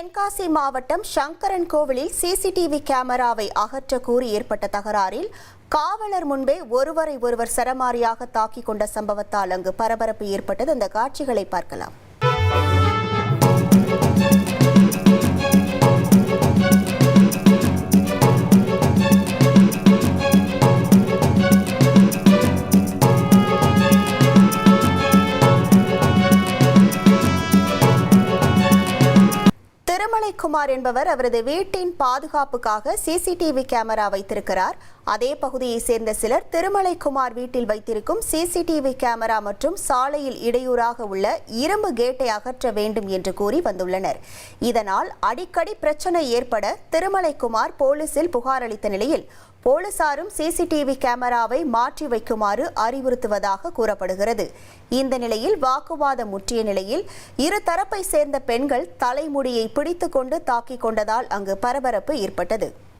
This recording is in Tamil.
தென்காசி மாவட்டம் சங்கரன் கோவிலில் சிசிடிவி கேமராவை அகற்ற கூறி ஏற்பட்ட தகராறில் காவலர் முன்பே ஒருவரை ஒருவர் சரமாரியாக தாக்கிக் கொண்ட சம்பவத்தால் அங்கு பரபரப்பு ஏற்பட்டது. அந்த காட்சிகளை பார்க்கலாம். திருமலைக்குமார் என்பவர் அவரது வீட்டின் பாதுகாப்புக்காக சிசிடிவி கேமரா வைத்திருக்கிறார். அதே பகுதியை சேர்ந்த சிலர் திருமலைக்குமார் வீட்டில் வைத்திருக்கும் சிசிடிவி கேமரா மற்றும் சாலையில் இடையூறாக உள்ள இரும்பு கேட்டை அகற்ற வேண்டும் என்று கூறி வந்துள்ளனர். இதனால் அடிக்கடி பிரச்சனை ஏற்பட திருமலைக்குமார் போலீசில் புகார் அளித்த நிலையில் போலீசாரும் சிசிடிவி கேமராவை மாற்றி வைக்குமாறு அறிவுறுத்துவதாக கூறப்படுகிறது. இந்த நிலையில் வாக்குவாதம் முற்றிய நிலையில் இரு தரப்பை சேர்ந்த பெண்கள் தலைமுடியை பிடித்துக் கொண்டு தாக்கிக் கொண்டதால் அங்கு பரபரப்பு ஏற்பட்டது.